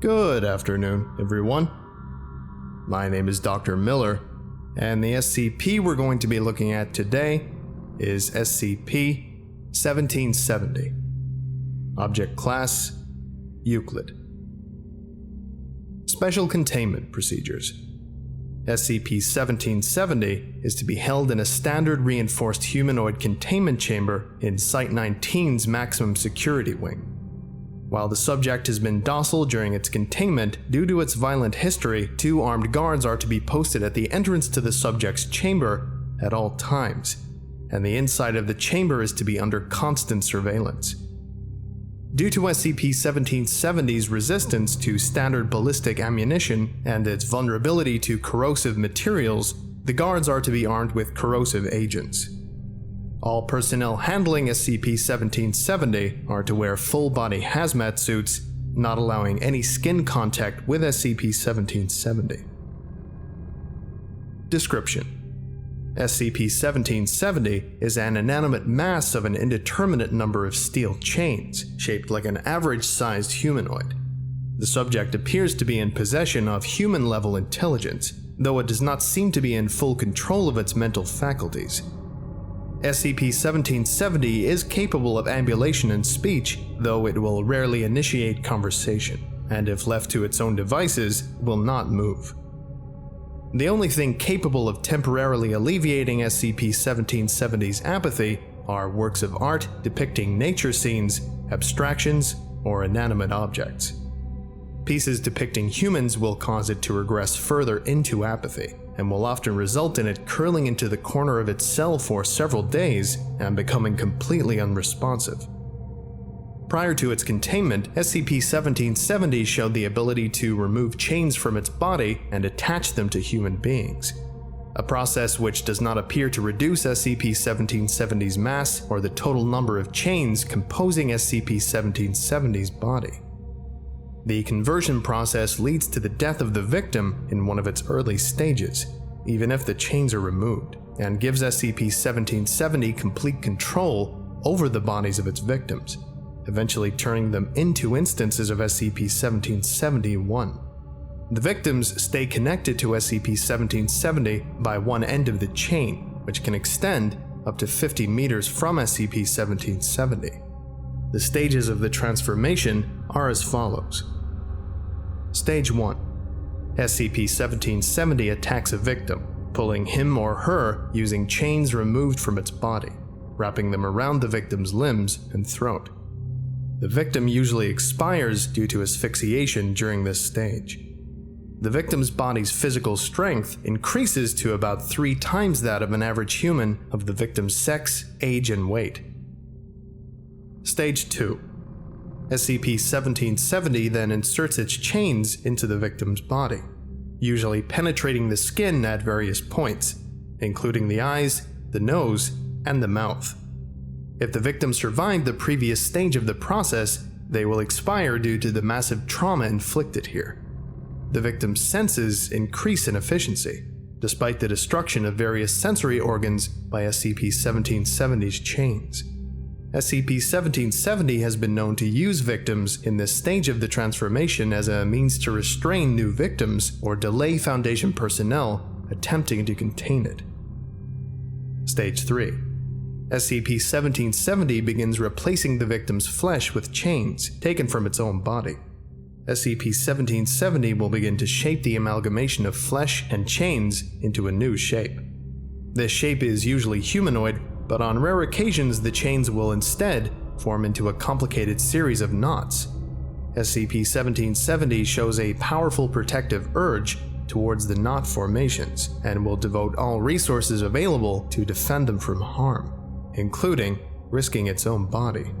Good afternoon, everyone. My name is Dr. Miller, and the SCP we're going to be looking at today is SCP-1770. Object Class: Euclid. Special Containment Procedures. SCP-1770 is to be held in a standard reinforced humanoid containment chamber in Site-19's maximum security wing. While the subject has been docile during its containment, due to its violent history, 2 armed guards are to be posted at the entrance to the subject's chamber at all times, and the inside of the chamber is to be under constant surveillance. Due to SCP-1770's resistance to standard ballistic ammunition and its vulnerability to corrosive materials, the guards are to be armed with corrosive agents. All personnel handling SCP-1770 are to wear full-body hazmat suits, not allowing any skin contact with SCP-1770. Description: SCP-1770 is an inanimate mass of an indeterminate number of steel chains, shaped like an average-sized humanoid. The subject appears to be in possession of human-level intelligence, though it does not seem to be in full control of its mental faculties. SCP-1770 is capable of ambulation and speech, though it will rarely initiate conversation, and if left to its own devices, will not move. The only thing capable of temporarily alleviating SCP-1770's apathy are works of art depicting nature scenes, abstractions, or inanimate objects. Pieces depicting humans will cause it to regress further into apathy, and will often result in it curling into the corner of its cell for several days and becoming completely unresponsive. Prior to its containment, SCP-1770 showed the ability to remove chains from its body and attach them to human beings, a process which does not appear to reduce SCP-1770's mass or the total number of chains composing SCP-1770's body. The conversion process leads to the death of the victim in one of its early stages, even if the chains are removed, and gives SCP-1770 complete control over the bodies of its victims, eventually turning them into instances of SCP-1771. The victims stay connected to SCP-1770 by one end of the chain, which can extend up to 50 meters from SCP-1770. The stages of the transformation are as follows. Stage 1. SCP-1770 attacks a victim, pulling him or her using chains removed from its body, wrapping them around the victim's limbs and throat. The victim usually expires due to asphyxiation during this stage. The victim's body's physical strength increases to about 3 times that of an average human of the victim's sex, age, and weight. Stage 2. SCP-1770 then inserts its chains into the victim's body, usually penetrating the skin at various points, including the eyes, the nose, and the mouth. If the victim survived the previous stage of the process, they will expire due to the massive trauma inflicted here. The victim's senses increase in efficiency, despite the destruction of various sensory organs by SCP-1770's chains. SCP-1770 has been known to use victims in this stage of the transformation as a means to restrain new victims or delay Foundation personnel attempting to contain it. Stage 3. SCP-1770 begins replacing the victim's flesh with chains taken from its own body. SCP-1770 will begin to shape the amalgamation of flesh and chains into a new shape. This shape is usually humanoid, but on rare occasions the chains will instead form into a complicated series of knots. SCP-1770 shows a powerful protective urge towards the knot formations, and will devote all resources available to defend them from harm, including risking its own body.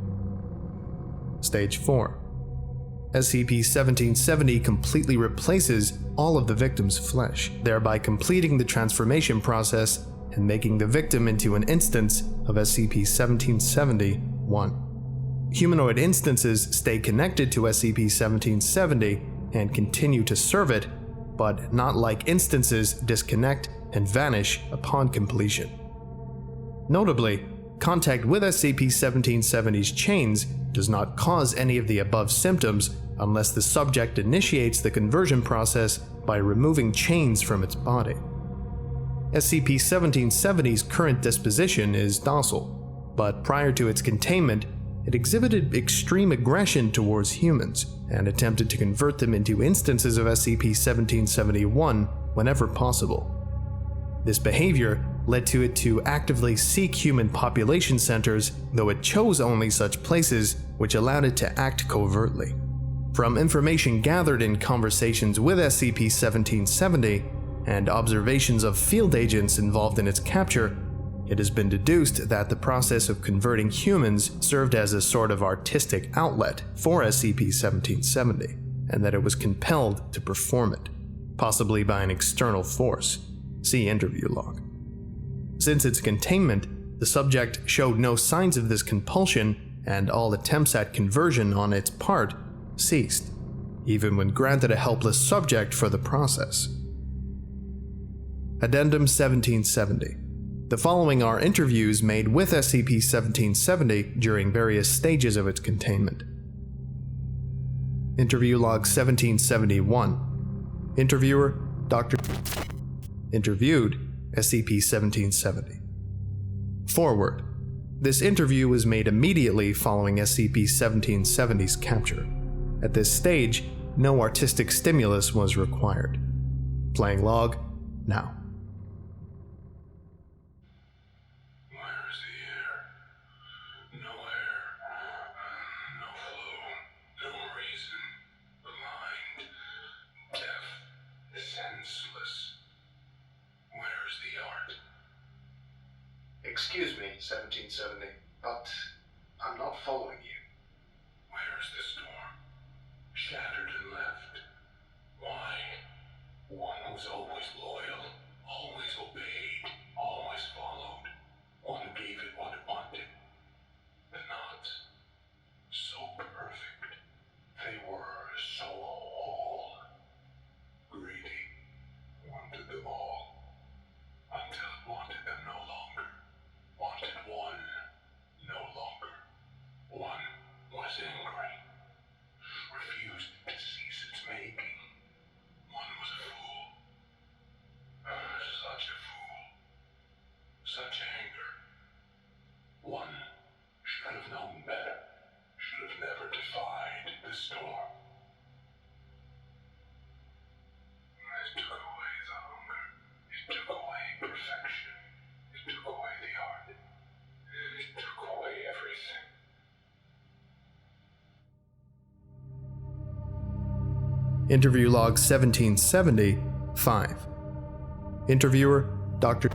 Stage 4. SCP-1770 completely replaces all of the victim's flesh, thereby completing the transformation process and making the victim into an instance of SCP-1770-1. Humanoid instances stay connected to SCP-1770 and continue to serve it, but not like instances disconnect and vanish upon completion. Notably, contact with SCP-1770's chains does not cause any of the above symptoms unless the subject initiates the conversion process by removing chains from its body. SCP-1770's current disposition is docile, but prior to its containment, it exhibited extreme aggression towards humans and attempted to convert them into instances of SCP-1771 whenever possible. This behavior led to it to actively seek human population centers, though it chose only such places, which allowed it to act covertly. From information gathered in conversations with SCP-1770 and observations of field agents involved in its capture, it has been deduced that the process of converting humans served as a sort of artistic outlet for SCP-1770, and that it was compelled to perform it, possibly by an external force. See interview log. Since its containment, the subject showed no signs of this compulsion, and all attempts at conversion on its part ceased, even when granted a helpless subject for the process. Addendum 1770. The following are interviews made with SCP-1770 during various stages of its containment. Interview log 1771. Interviewer, Dr. Interviewed, SCP-1770. Forward. This interview was made immediately following SCP-1770's capture. At this stage, no artistic stimulus was required. Playing log, now. Excuse me, 1770, but I'm not following you. Where's the storm? Shattered and left. Why? One was always loyal, always obeyed, always followed. One gave it what it wanted. The knots, so perfect. They were so whole. Greedy, wanted them all, until it wanted them no longer. Wanted one, no longer. One was angry, refused to cease its making. One was a fool. Such a fool. Such anger. One should have known better, should have never defied the storm. It took away the hunger. It took away perfection. It took away the art. It took away everything. Interview log 1770, 5. Interviewer, Dr.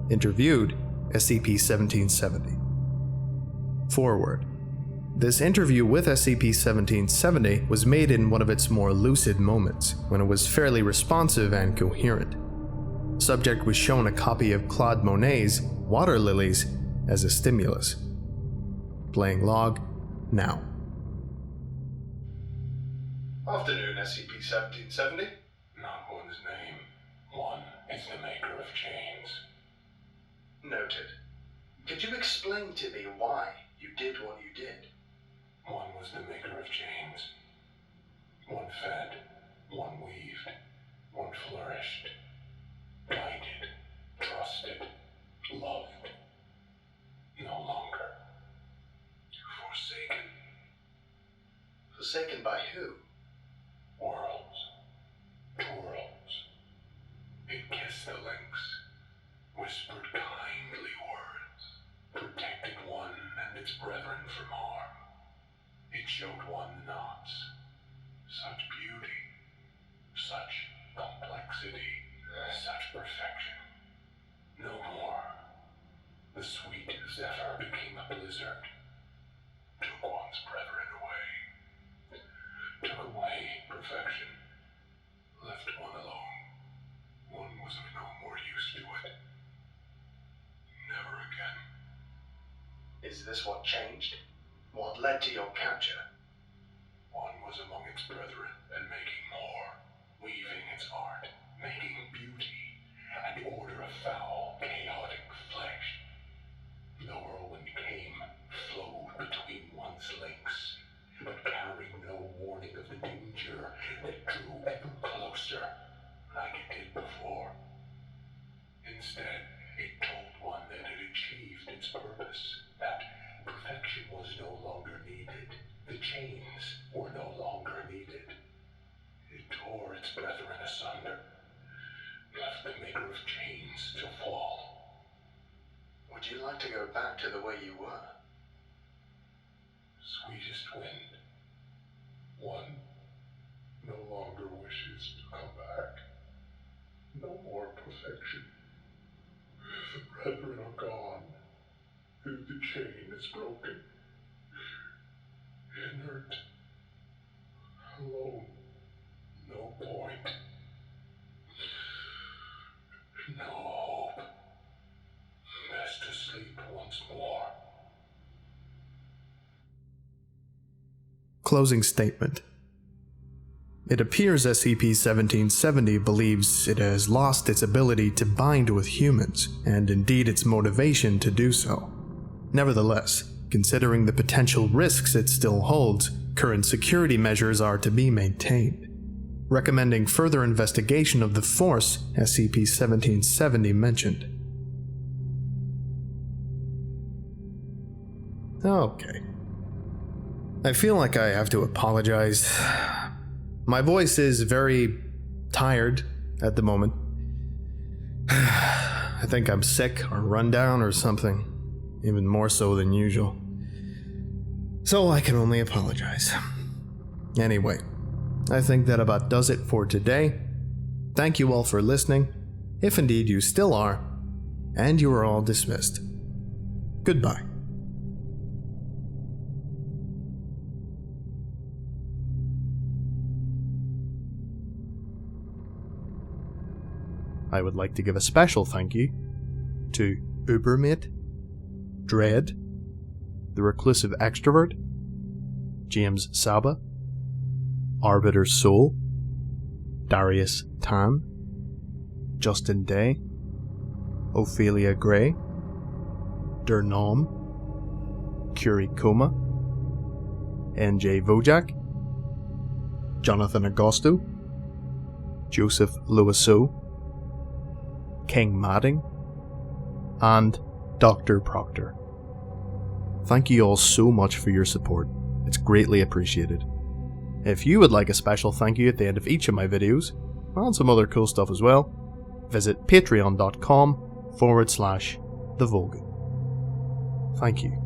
Interviewed, SCP-1770. Forward. This interview with SCP-1770 was made in one of its more lucid moments, when it was fairly responsive and coherent. Subject was shown a copy of Claude Monet's Water Lilies as a stimulus. Playing log, now. Afternoon, SCP-1770. Not one's name. One is the maker of chains. Noted. Could you explain to me why you did what you did? One was the maker of chains. One fed, one weaved, one flourished, guided, trusted, loved. No longer. Forsaken. Forsaken by who? Worlds. Twirls. It kissed the links, whispered kindly words, protected one and its brethren from harm. It showed one knots. Such beauty, such complexity, such perfection. No more. The sweet zephyr became a blizzard. Took one's brethren away. Took away perfection. Left one alone. One was of no more use to it. Never again. Is this what changed? What led to your capture? One was among its brethren and making more, weaving its art, making beauty, and order of foul, chaotic flesh. The whirlwind came, flowed between one's links, but carrying no warning monster like it did before. Instead, it told one that it achieved its purpose, that perfection was no longer needed. The chains were no longer needed. It tore its brethren asunder, left the maker of chains to fall. Would you like to go back to the way you were? Sweetest wind, one no longer wishes to come back. No more perfection. The brethren are gone. The chain is broken. Inert. Alone. No point. No hope. Best to sleep once more. Closing statement. It appears SCP-1770 believes it has lost its ability to bind with humans, and indeed its motivation to do so. Nevertheless, considering the potential risks it still holds, current security measures are to be maintained, recommending further investigation of the force SCP-1770 mentioned. Okay. I feel like I have to apologize. My voice is very tired at the moment. I think I'm sick or run down or something, even more so than usual. So I can only apologize. Anyway, I think that about does it for today. Thank you all for listening, if indeed you still are, and you are all dismissed. Goodbye. I would like to give a special thank you to Ubermate, Dread, The Reclusive Extrovert, James Saba, Arbiter Soul, Darius Tan, Justin Day, Ophelia Gray, Dernom, Curie Coma, NJ Vojak, Jonathan Agosto, Joseph Lewiseau, King Madding, and Dr. Proctor. Thank you all so much for your support. It's greatly appreciated. If you would like a special thank you at the end of each of my videos, and some other cool stuff as well, visit patreon.com/TheVolgun. Thank you.